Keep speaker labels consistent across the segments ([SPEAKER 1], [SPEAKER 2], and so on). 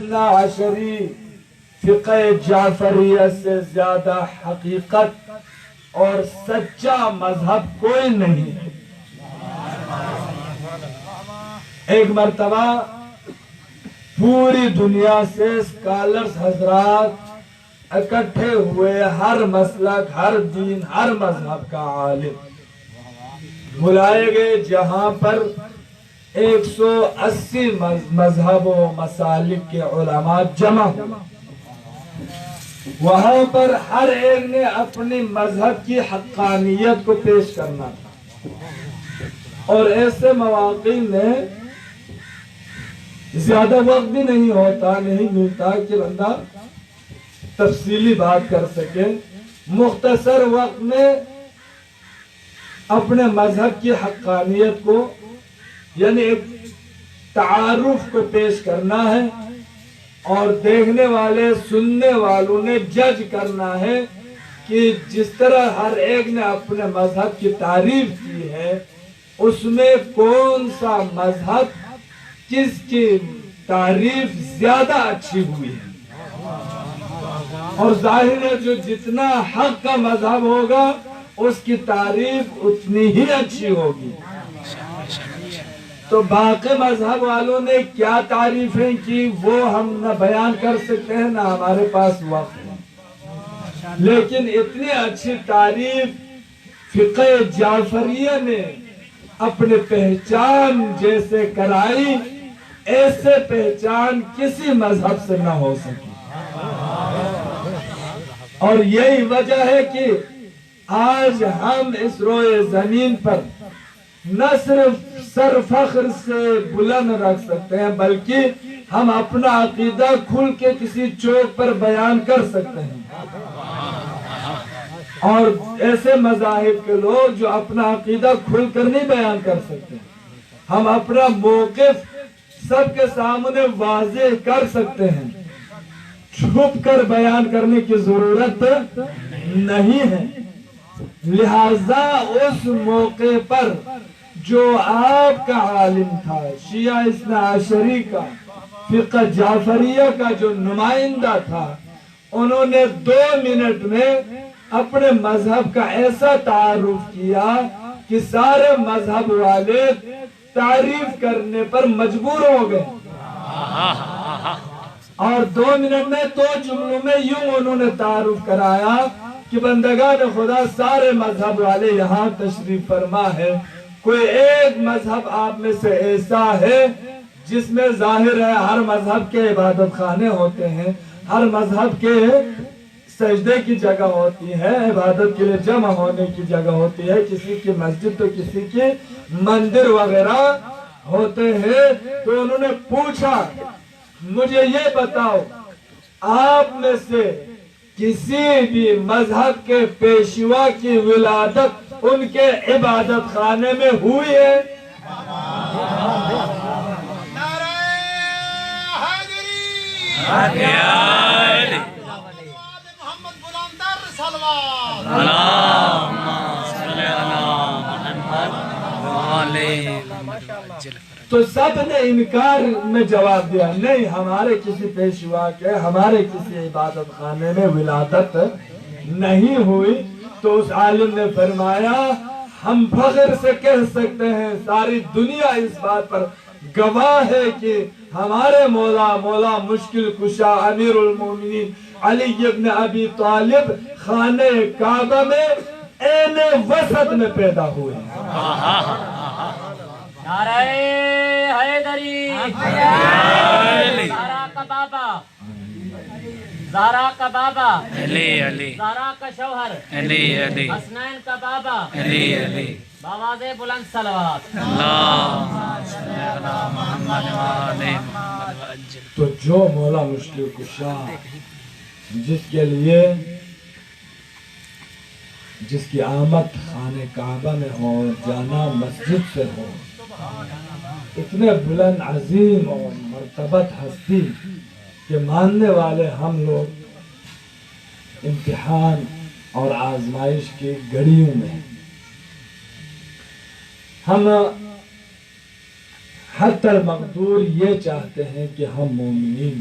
[SPEAKER 1] اثنا عشری فقہ جعفریہ سے زیادہ حقیقت اور سچا مذہب کوئی نہیں ہے۔ ایک مرتبہ پوری دنیا سے اسکالرز حضرات اکٹھے ہوئے، ہر مسلک، ہر دین، ہر مذہب کا عالم بلائے گئے، جہاں پر 180 مذہب و مسالک کے علماء جمع ہوئے۔ وہاں پر ہر ایک نے اپنی مذہب کی حقانیت کو پیش کرنا تھا، اور ایسے مواقع میں زیادہ وقت بھی نہیں ملتا کہ بندہ تفصیلی بات کر سکے۔ مختصر وقت میں اپنے مذہب کی حقانیت کو، یعنی ایک تعارف کو پیش کرنا ہے، اور دیکھنے والے، سننے والوں نے جج کرنا ہے کہ جس طرح ہر ایک نے اپنے مذہب کی تعریف کی ہے، اس میں کون سا مذہب کس کی تعریف زیادہ اچھی ہوئی ہے۔ اور ظاہر ہے جو جتنا حق کا مذہب ہوگا اس کی تعریف اتنی ہی اچھی ہوگی۔ تو باقی مذہب والوں نے کیا تعریفیں کی وہ ہم نہ بیان کر سکتے ہیں، نہ ہمارے پاس وقت ہے، لیکن اتنی اچھی تعریف فقہ جعفریہ نے اپنے پہچان جیسے کرائی، ایسے پہچان کسی مذہب سے نہ ہو سکی۔ اور یہی وجہ ہے کہ آج ہم اس روئے زمین پر نہ صرف سر فخر سے بلند رکھ سکتے ہیں، بلکہ ہم اپنا عقیدہ کھل کے کسی چوک پر بیان کر سکتے ہیں۔ اور ایسے مذاہب کے لوگ جو اپنا عقیدہ کھل کر نہیں بیان کر سکتے، ہم اپنا موقف سب کے سامنے واضح کر سکتے ہیں، چھپ کر بیان کرنے کی ضرورت نہیں ہے۔ لہذا اس موقع پر جو آپ کا عالم تھا، شیعہ اثنا عشری کا، فقہ جعفریہ کا جو نمائندہ تھا، انہوں نے 2 منٹ میں اپنے مذہب کا ایسا تعارف کیا کہ سارے مذہب والے تعریف کرنے پر مجبور ہو گئے، اور 2 منٹ میں 2 جملوں میں یوں انہوں نے تعارف کرایا کہ بندگان خدا سارے مذہب والے یہاں تشریف فرما ہے، کوئی ایک مذہب آپ میں سے ایسا ہے جس میں ظاہر ہے ہر مذہب کے عبادت خانے ہوتے ہیں، ہر مذہب کے سجدے کی جگہ ہوتی ہے، عبادت کے لیے جمع ہونے کی جگہ ہوتی ہے، کسی کی مسجد تو کسی کی مندر وغیرہ ہوتے ہیں۔ تو انہوں نے پوچھا مجھے یہ بتاؤ آپ میں سے کسی بھی مذہب کے پیشوا کی ولادت ان کے عبادت خانے میں ہوئی ہے؟ تو سب نے انکار میں جواب دیا، نہیں ہمارے کسی پیشوا کے، ہمارے کسی عبادت خانے میں ولادت نہیں ہوئی۔ تو اس عالم نے فرمایا ہم فخر سے کہہ سکتے ہیں، ساری دنیا اس بات پر گواہ ہے کہ ہمارے مولا مشکل کشا امیر المومنین علی ابن ابی طالب خانہ کعبہ میں عین وسط میں پیدا ہوئے۔
[SPEAKER 2] نعرہ حیدری، زہرا کا بابا، زہرا کا بابا، زہرا کا شوہر، حسنین کا بابا، بآواز بلند صلوات۔
[SPEAKER 1] تو جو مولا مشکل کشا جس کے لیے جس کی آمد خانہ کعبہ میں ہو، جانا مسجد سے ہو، اتنے بلند عظیم اور مرتبت ہستی کہ ماننے والے ہم لوگ امتحان اور آزمائش کی گھڑیوں میں ہم حتی المقدور یہ چاہتے ہیں کہ ہم مومنین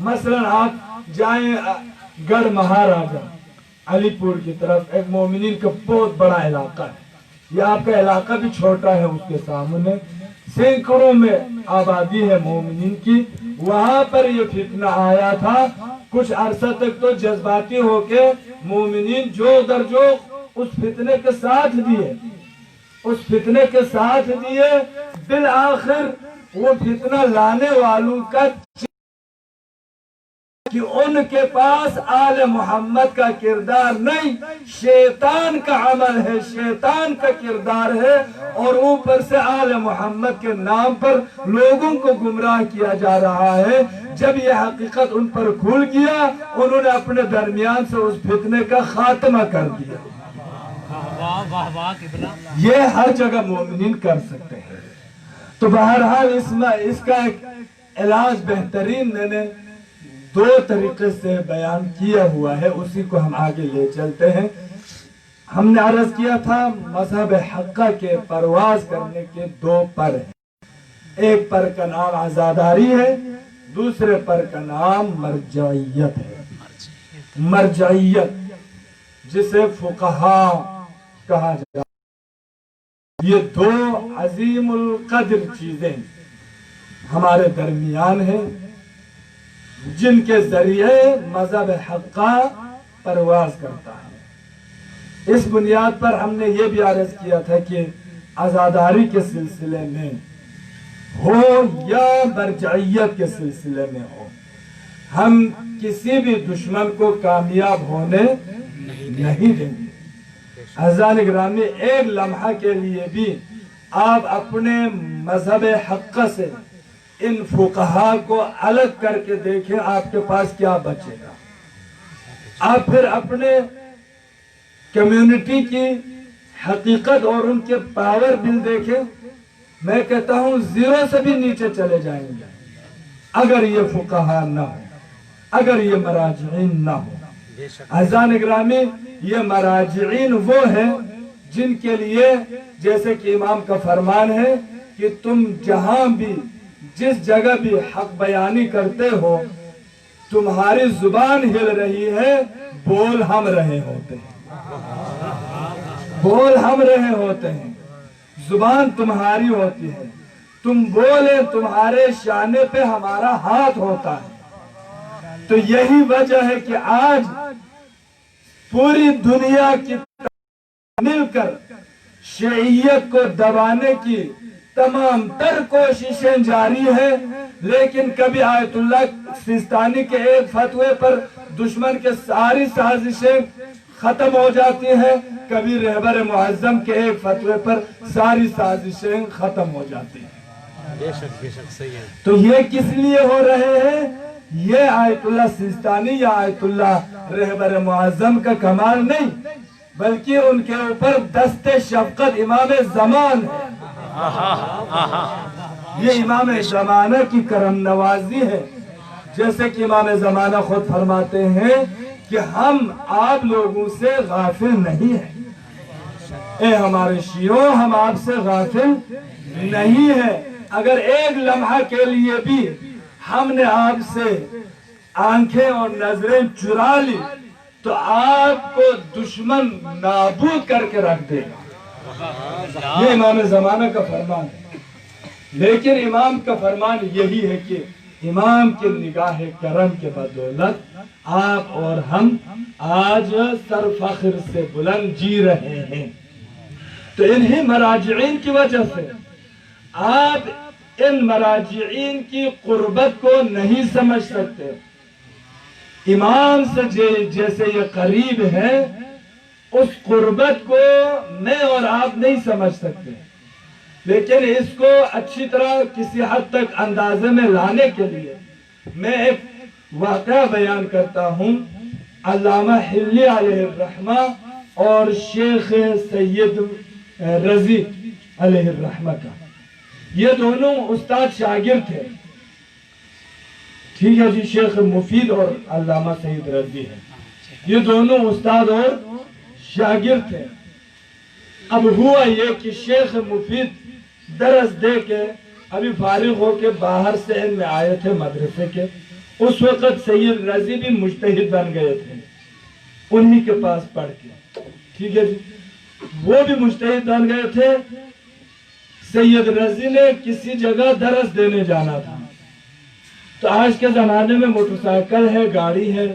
[SPEAKER 1] مثلا آپ جائیں گڑھ مہاراجا علی پور کی طرف، ایک مومنین کا بہت بڑا علاقہ ہے، یہ آپ کا علاقہ بھی چھوٹا ہے، اس کے سامنے سینکڑوں میں آبادی ہے مومنین کی، وہاں پر یہ فتنہ آیا تھا، کچھ عرصہ تک تو جذباتی ہو کے مومنین جو در جو اس فتنے کے ساتھ دیے، اس فتنے کے ساتھ دیے، بالآخر وہ فتنہ لانے والوں کا کہ ان کے پاس آل محمد کا کردار نہیں، شیطان کا عمل ہے، شیطان کا کردار ہے، اور اوپر سے آل محمد کے نام پر لوگوں کو گمراہ کیا جا رہا ہے۔ جب یہ حقیقت ان پر کھل گیا، انہوں نے اپنے درمیان سے اس فتنے کا خاتمہ کر دیا۔ یہ ہر جگہ مومنین کر سکتے ہیں۔ تو بہرحال اس کا ایک علاج بہترین میں نے 2 طریقے سے بیان کیا ہوا ہے، اسی کو ہم آگے لے چلتے ہیں۔ ہم نے عرض کیا تھا مذہب حقہ کے پرواز کرنے کے 2 پر ہیں، ایک پر کا نام عزاداری ہے، دوسرے پر کا نام مرجعیت ہے۔ مرجعیت جسے فقہا کہا جاتا ہے، یہ 2 عظیم القدر چیزیں ہمارے درمیان ہیں جن کے ذریعے مذہب حقہ پرواز کرتا ہے۔ اس بنیاد پر ہم نے یہ بھی عرض کیا تھا کہ عزاداری کے سلسلے میں ہو یا مرجعیت کے سلسلے میں ہو، ہم کسی بھی دشمن کو کامیاب ہونے نہیں دیں گے۔ عزیزان گرامی، ایک لمحہ کے لیے بھی آپ اپنے مذہب حقہ سے ان فقہا کو الگ کر کے دیکھیں، آپ کے پاس کیا بچے گا۔ آپ پھر اپنے کمیونٹی کی حقیقت اور ان کے پاور بل دیکھیں، میں کہتا ہوں 0 سے بھی نیچے چلے جائیں گے اگر یہ فقہا نہ ہو، اگر یہ مراجعین نہ ہو۔ عزیزان گرامی، یہ مراجعین وہ ہیں جن کے لیے جیسے کہ امام کا فرمان ہے کہ تم جہاں بھی جس جگہ بھی حق بیانی کرتے ہو، تمہاری زبان ہل رہی ہے، بول ہم رہے ہوتے ہیں، بول ہم رہے ہوتے ہیں، زبان تمہاری ہوتی ہے، تم بولے تمہارے شانے پہ ہمارا ہاتھ ہوتا ہے۔ تو یہی وجہ ہے کہ آج پوری دنیا کی مل کر شیعیت کو دبانے کی تمام تر کوششیں جاری ہیں، لیکن کبھی آیت اللہ سیستانی کے ایک فتوے پر دشمن کے ساری سازشیں ختم ہو جاتی ہیں، کبھی رہبر معظم کے ایک فتوے پر ساری سازشیں ختم ہو جاتی ہیں۔
[SPEAKER 2] بے شک بے شک صحیح ہے۔
[SPEAKER 1] تو یہ کس لیے ہو رہے ہیں؟ یہ آیت اللہ سیستانی یا آیت اللہ رہبر معظم کا کمال نہیں، بلکہ ان کے اوپر دست شفقت امام زمان ہے۔ یہ امام زمانہ کی کرم نوازی ہے، جیسے کہ امام زمانہ خود فرماتے ہیں کہ ہم آپ لوگوں سے غافل نہیں ہیں، اے ہمارے شیعوں، ہم آپ سے غافل نہیں ہیں۔ اگر ایک لمحہ کے لیے بھی ہم نے آپ سے آنکھیں اور نظریں چرا لی تو آپ کو دشمن نابود کر کے رکھ دے گا۔ یہ امام زمانہ کا فرمان ہے، لیکن امام کا فرمان یہی ہے کہ امام کی نگاہ کرم کے بدولت آپ اور ہم آج سر فخر سے بلند جی رہے ہیں۔ تو انہی مراجعین کی وجہ سے آپ ان مراجعین کی قربت کو نہیں سمجھ سکتے۔ امام سے جیسے یہ قریب ہے، اس قربت کو میں اور آپ نہیں سمجھ سکتے، لیکن اس کو اچھی طرح کسی حد تک اندازے میں لانے کے لیے میں ایک واقعہ بیان کرتا ہوں، علامہ حلی علیہ الرحمہ اور شیخ سید رضی علیہ الرحمہ کا۔ یہ دونوں استاد شاگرد تھے، ٹھیک ہے جی، شیخ مفید اور علامہ سید رضی ہے، یہ دونوں استاد اور شاگرد تھے۔ اب ہوا یہ کہ شیخ مفید درس دے کے ابھی فارغ ہو کے باہر سے ان میں آئے تھے مدرسے کے، اس وقت سید رضی بھی مجتہد بن گئے تھے انہی کے پاس پڑھ کے، ٹھیک ہے جی، وہ بھی مجتہد بن گئے تھے۔ سید رضی نے کسی جگہ درس دینے جانا تھا، تو آج کے زمانے میں موٹر سائیکل ہے، گاڑی ہے،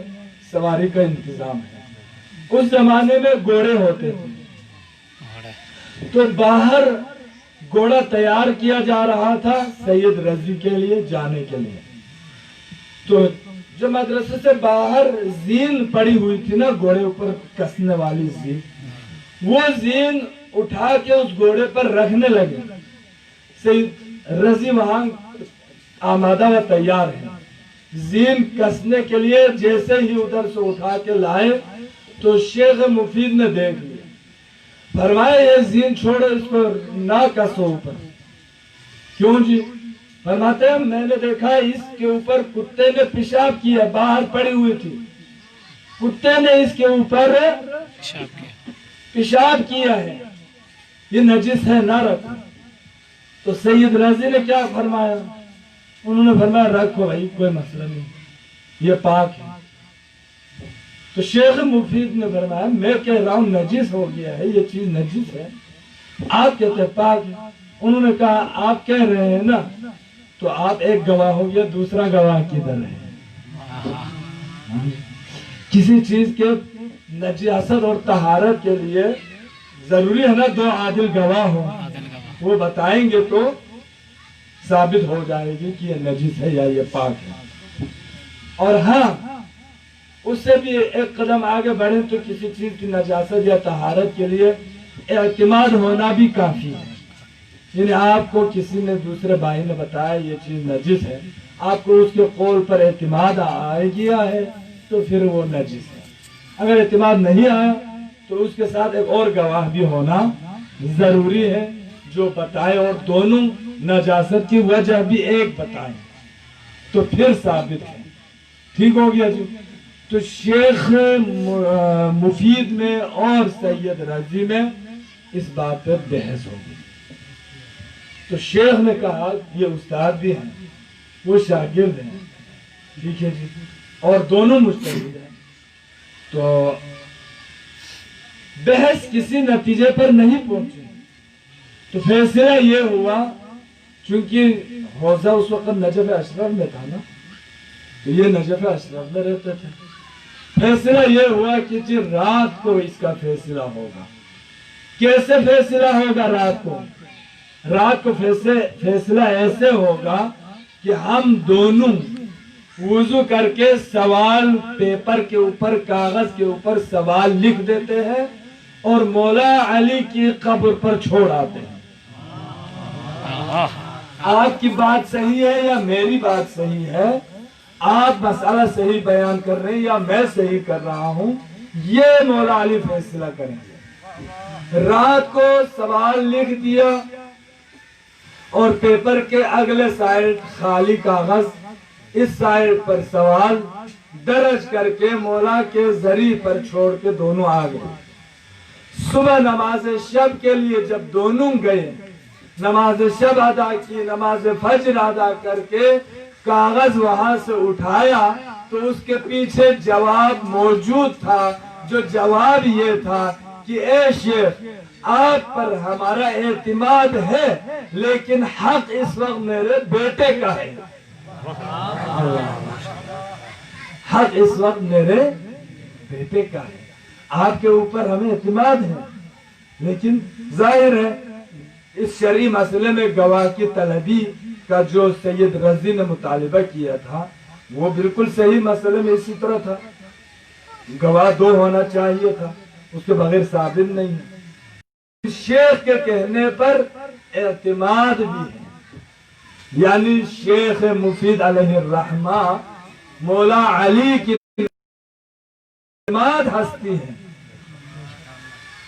[SPEAKER 1] سواری کا انتظام ہے، اس زمانے میں گھوڑے ہوتے تھے، تو باہر گھوڑا تیار کیا جا رہا تھا سید رضی کے لیے جانے کے لیے۔ تو جو مدرسے سے باہر زین پڑی ہوئی تھی نا گھوڑے اوپر کسنے والی زین، وہ زین اٹھا کے اس گھوڑے پر رکھنے لگے۔ سید رضی وہاں آمادہ و تیار ہے، زین کسنے کے لیے جیسے ہی ادھر سے اٹھا کے لائے تو شیخ مفید نے دیکھ لیا، فرمایا یہ زین چھوڑو، اس کو نہ کسو اوپر۔ کیوں جی؟ فرماتے ہیں میں نے دیکھا اس کے اوپر کتے نے پیشاب کیا، باہر پڑی ہوئی تھی، کتے نے اس کے اوپر پیشاب کیا ہے، یہ نجس ہے، نہ رکھو۔ تو سید رضی نے کیا فرمایا؟ انہوں نے فرمایا رکھو بھائی، کوئی مسئلہ نہیں، یہ پاک ہے۔ تو شیخ مفید نے فرمایا میں کہہ رہا ہوں نجس ہو گیا ہے، یہ چیز نجس ہے، آپ کہتے ہیں پاک ہے۔ انہوں نے کہا آپ کہہ رہے ہیں نا، تو آپ ایک گواہ ہو گیا، دوسرا گواہ کدھر ہے؟ کسی چیز کے نجاست اور طہارت کے لیے ضروری ہے نا دو عادل گواہ ہو، وہ بتائیں گے تو ثابت ہو جائے گی کہ یہ نجس ہے یا یہ پاک ہے۔ اور ہاں اس سے بھی ایک قدم آگے بڑھیں تو کسی چیز کی نجاست یا طہارت کے لیے اعتماد ہونا بھی کافی ہے، یعنی آپ کو کسی نے دوسرے بھائی نے بتایا یہ چیز نجس ہے، آپ کو اس کے قول پر اعتماد آئے گیا ہے تو پھر وہ نجس ہے۔ اگر اعتماد نہیں آیا تو اس کے ساتھ ایک اور گواہ بھی ہونا ضروری ہے جو بتائے، اور دونوں نجاست کی وجہ بھی ایک بتائیں تو پھر ثابت ہے۔ ٹھیک ہو گیا جی؟ تو شیخ مفید میں اور سید رضی میں اس بات پر بحث ہوگی۔ تو شیخ نے کہا یہ استاد بھی ہیں، وہ شاگرد ہیں، ٹھیک ہے جی، اور دونوں مجتہد ہیں، تو بحث کسی نتیجے پر نہیں پہنچی۔ تو فیصلہ یہ ہوا، چونکہ حوضہ اس وقت نجف اشرف میں تھا نا، تو یہ نجف اشرف میں رہتے تھے، فیصلہ یہ ہوا کہ جی رات کو اس کا فیصلہ ہوگا۔ کیسے فیصلہ ہوگا رات کو؟ رات کو فیصلہ ایسے ہوگا کہ ہم دونوں وضو کر کے سوال پیپر کے اوپر، کاغذ کے اوپر سوال لکھ دیتے ہیں اور مولا علی کی قبر پر چھوڑ آتے ہیں۔ آپ کی بات صحیح ہے یا میری بات صحیح ہے، آپ مسئلہ صحیح بیان کر رہے ہیں یا میں صحیح کر رہا ہوں، یہ مولا علی فیصلہ کریں گے۔ رات کو سوال لکھ دیا اور پیپر کے اگلے سائڈ خالی کاغذ، اس سائڈ پر سوال درج کر کے مولا کے ذریع پر چھوڑ کے دونوں آ گئے۔ صبح نماز شب کے لیے جب دونوں گئے، نماز شب ادا کی، نماز فجر ادا کر کے کاغذ وہاں سے اٹھایا تو اس کے پیچھے جواب موجود تھا، جو جواب یہ تھا کہ اے شیخ آپ پر ہمارا اعتماد ہے لیکن حق اس وقت میرے بیٹے کا ہے، حق اس وقت میرے بیٹے کا ہے، آپ کے اوپر ہمیں اعتماد ہے، لیکن ظاہر ہے اس شرعی مسئلے میں گواہ کی طلبی کا جو سید رضی نے مطالبہ کیا تھا وہ بالکل صحیح مسئلے میں اسی طرح تھا، گواہ دو ہونا چاہیے تھا، اس کے بغیر ثابت نہیں ہے۔ شیخ کے کہنے پر اعتماد بھی ہے، یعنی شیخ مفید علیہ الرحمہ مولا علی کی اعتماد ہستی ہے،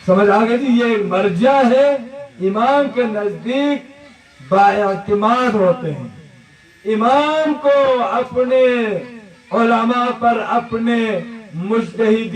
[SPEAKER 1] سمجھ آگے جی، یہ ایک مرجع ہے، امام کے نزدیک بااعتماد ہوتے ہیں۔ امام کو اپنے علماء پر، اپنے مجتہدین